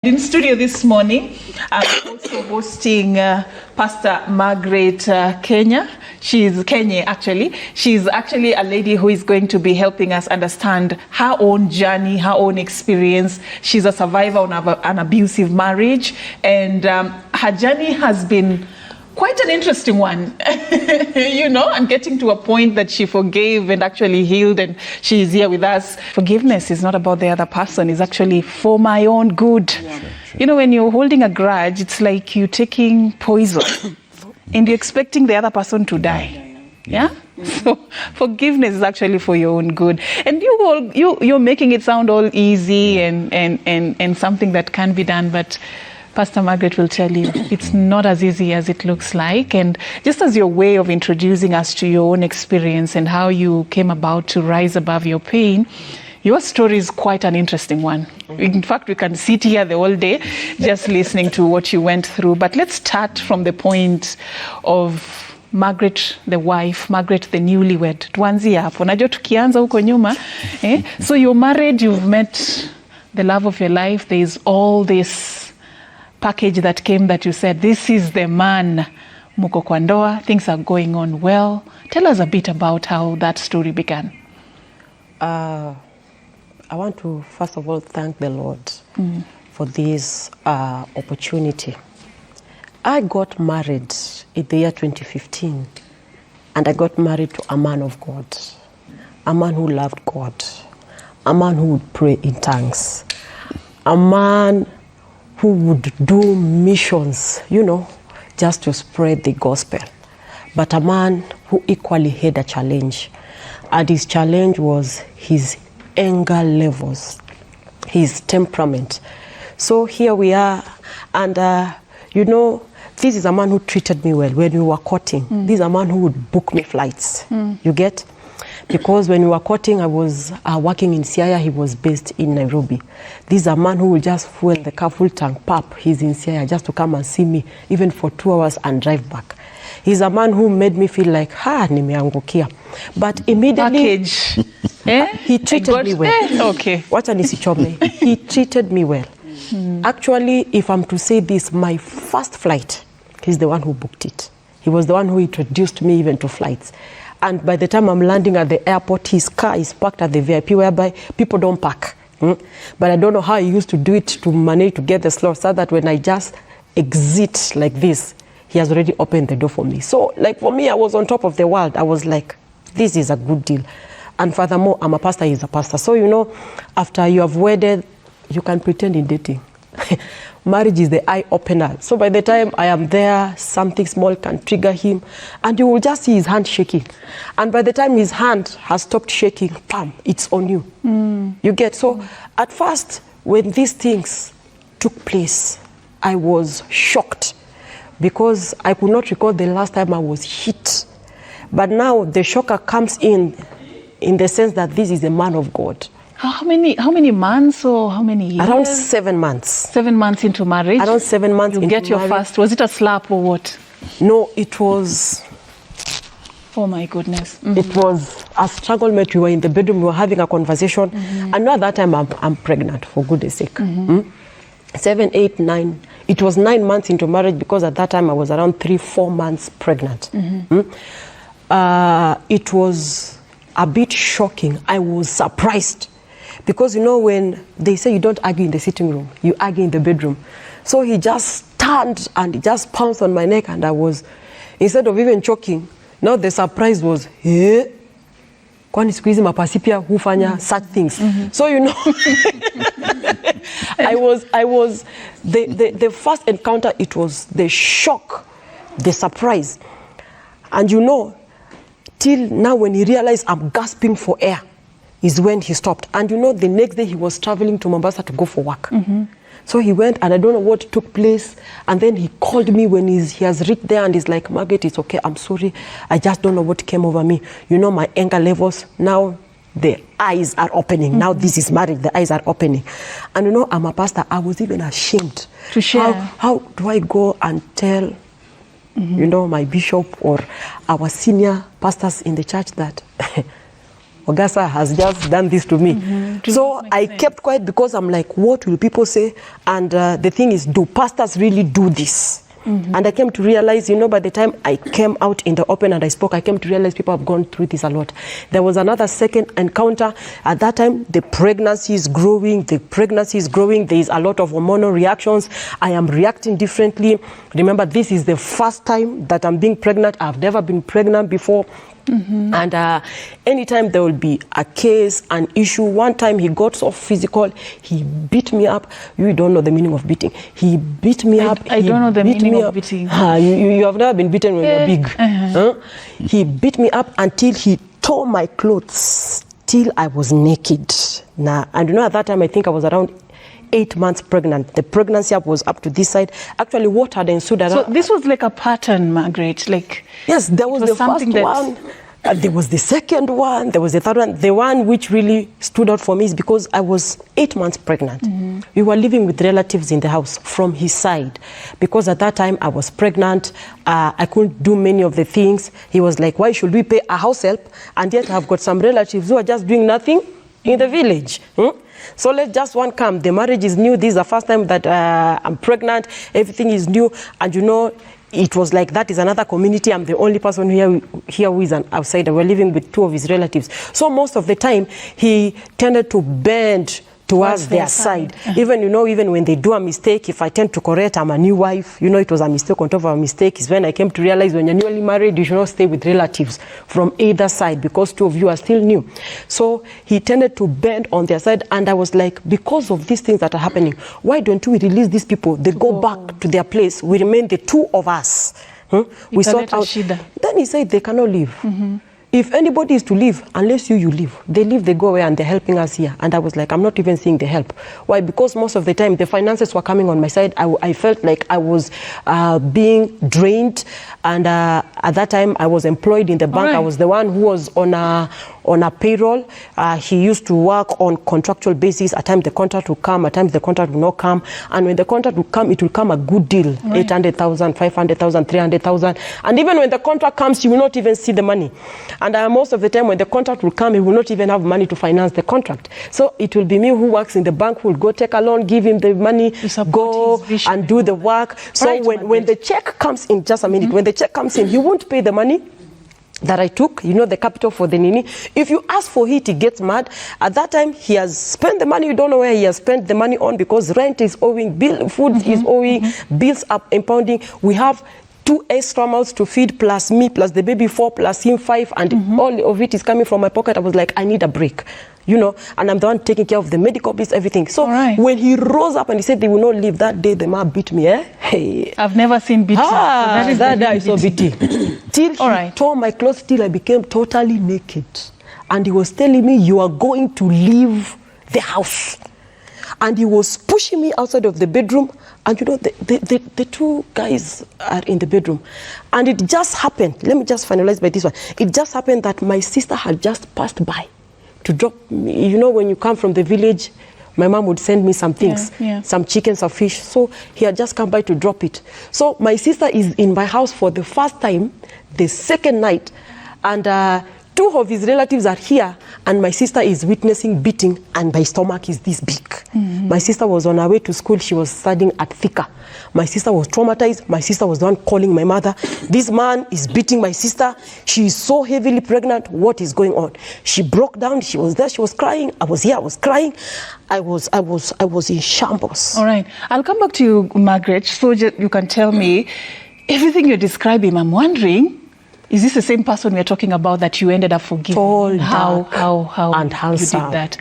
In studio this morning, I'm also hosting Pastor Margaret Kenye. She's actually a lady who is going to be helping us understand her own journey, her own experience. She's a survivor of an abusive marriage, and her journey has been quite an interesting one, and getting to a point that she forgave and actually healed, and she is here with us. Forgiveness is not about the other person, it's actually for my own good. Yeah. Sure. When you're holding a grudge, it's like you're taking poison and you're expecting the other person to die. Yeah? Mm-hmm. So forgiveness is actually for your own good. And you're making it sound all easy and something that can be done, but Pastor Margaret will tell you it's not as easy as it looks like. And just as your way of introducing us to your own experience and how you came about to rise above your pain, your story is quite an interesting one. In fact, we can sit here the whole day just listening to what you went through. But let's start from the point of Margaret the wife, Margaret the newlywed. Tuanzie hapo. Najua tukianza huko nyuma. So you're married, you've met the love of your life. There is all this package that came that you said, this is the man, muko kwa ndoa, things are going on well. Tell us a bit about how that story began. I want to first of all thank the Lord for this opportunity. I got married in the year 2015, and I got married to a man of God, a man who loved God, a man who would pray in tongues, a man who would do missions, just to spread the gospel. But a man who equally had a challenge. And his challenge was his anger levels, his temperament. So here we are, and this is a man who treated me well when we were courting. This is a man who would book me flights, you get? Because when we were courting, I was working in Siaya, he was based in Nairobi. This is a man who will just fuel the car full tank, pap, he's in Siaya, just to come and see me, even for 2 hours and drive back. He's a man who made me feel like, nimeangukia. But immediately, he treated me well. Okay. Wacha nisichome. He treated me well. Actually, if I'm to say this, my first flight, he's the one who booked it. He was the one who introduced me even to flights. And by the time I'm landing at the airport, his car is parked at the VIP, whereby people don't park. But I don't know how he used to do it to manage to get the slot, so that when I just exit like this, he has already opened the door for me. So, for me, I was on top of the world. I was like, this is a good deal. And furthermore, I'm a pastor, he's a pastor. So, after you have wedded, you can pretend in dating. Marriage is the eye-opener. So by the time I am there, something small can trigger him, and you will just see his hand shaking. And by the time his hand has stopped shaking, bam, it's on you. You get? So at first, when these things took place, I was shocked, because I could not recall the last time I was hit. But now the shocker comes in the sense that this is a man of God. How many months or how many years? Around 7 months. 7 months into marriage? Around 7 months into marriage. You get your first, was it a slap or what? No, it was... Oh my goodness. It was a struggle mate. We were in the bedroom, we were having a conversation. And now at that time, I'm pregnant, for goodness sake. 7, 8, 9. It was 9 months into marriage, because at that time I was around 3-4 months pregnant. It was a bit shocking. I was surprised. Because when they say you don't argue in the sitting room, you argue in the bedroom. So he just turned and he just pounced on my neck, and I was, instead of even choking, now the surprise was, kwani siku hizi mapasi pia hufanya such things. So I was the first encounter, it was the shock, the surprise. And till now when he realized I'm gasping for air, is when he stopped. And the next day he was traveling to Mombasa to go for work. So he went, and I don't know what took place. And then he called me when he has reached there, and he's like, Margaret, it's okay, I'm sorry. I just don't know what came over me. My anger levels, now the eyes are opening. Now this is marriage, the eyes are opening. And I'm a pastor. I was even ashamed to share. How do I go and tell, my bishop or our senior pastors in the church that Ogasa has just done this to me. So I kept quiet because I'm like, what will people say? And the thing is, do pastors really do this? And I came to realize, you know, by the time I came out in the open and I spoke, I came to realize people have gone through this a lot. There was another second encounter. At that time, the pregnancy is growing. There is a lot of hormonal reactions. I am reacting differently. Remember, this is the first time that I'm being pregnant. I've never been pregnant before. And anytime there will be a case, an issue. One time he got so physical, he beat me up. You don't know the meaning of beating. He beat me up. I don't know the meaning of beating. You have never been beaten when you're big. He beat me up until he tore my clothes till I was naked. Now, and you know, at that time I think I was around 8 months pregnant. The pregnancy was up to this side. Actually, what had ensued around... So this was like a pattern, Margaret? Like, yes, there was the first one. There was the second one. There was the third one. The one which really stood out for me is because I was 8 months pregnant. We were living with relatives in the house from his side. Because at that time, I was pregnant. I couldn't do many of the things. He was like, why should we pay a house help? And yet I've got some relatives who are just doing nothing in the village. So let's just one come. The marriage is new. This is the first time that I'm pregnant. Everything is new. And you know, it was like that is another community. I'm the only person here who is an outsider. We're living with 2 of his relatives. So most of the time, he tended to bend towards their side. Even, you know, even when they do a mistake, if I tend to correct, I'm a new wife, you know, it was a mistake on top of a mistake, is when I came to realize when you're newly married, you should not stay with relatives from either side because 2 of you are still new. So he tended to bend on their side, and I was like, because of these things that are happening, why don't we release these people? They go back to their place. We remain the 2 of us. We sort out. Then he said they cannot leave. If anybody is to leave, unless you leave, they leave, they go away, and they're helping us here. And I was like, I'm not even seeing the help. Why? Because most of the time, the finances were coming on my side. I felt like I was being drained. And at that time, I was employed in the bank. I was the one who was on a payroll. He used to work on contractual basis. At times, the contract will come. At times, the contract will not come. And when the contract will come, it will come a good deal. 800,000, 500,000, 300,000. And even when the contract comes, you will not even see the money. And most of the time when the contract will come, he will not even have money to finance the contract. So it will be me who works in the bank who will go take a loan, give him the money, go and do the work. So when the check comes in, just a minute, when the check comes in, he won't pay the money that I took, you know, the capital for the nini. If you ask for it, he gets mad. At that time, he has spent the money. You don't know where he has spent the money on, because rent is owing, food is owing, bills are impounding. We have 2 extra mouths to feed, plus me, plus the baby 4, plus him 5, and all of it is coming from my pocket. I was like, I need a break, you know, and I'm the one taking care of the medical bills, everything. So when he rose up and he said they will not leave that day, the man beat me. Hey, I've never seen beating. That day I saw beating. Till he tore my clothes, till I became totally naked. And he was telling me, you are going to leave the house. And he was pushing me outside of the bedroom. And you know, the 2 guys are in the bedroom. And it just happened, let me just finalize by this one. It just happened that my sister had just passed by to drop me. You know, when you come from the village, my mom would send me some things, some chicken, some fish. So he had just come by to drop it. So my sister is in my house for the first time, the second night. And 2 of his relatives are here, and my sister is witnessing beating, and my stomach is this big. My sister was on her way to school. She was studying at Thika. My sister was traumatized. My sister was the one calling my mother. This man is beating my sister. She is so heavily pregnant. What is going on? She broke down. She was there. She was crying. I was here. I was crying. I was in shambles. All right. I'll come back to you, Margaret, so you can tell me everything you're describing. I'm wondering, is this the same person we're talking about that you ended up forgiving? Tall, how and you handsome. did that?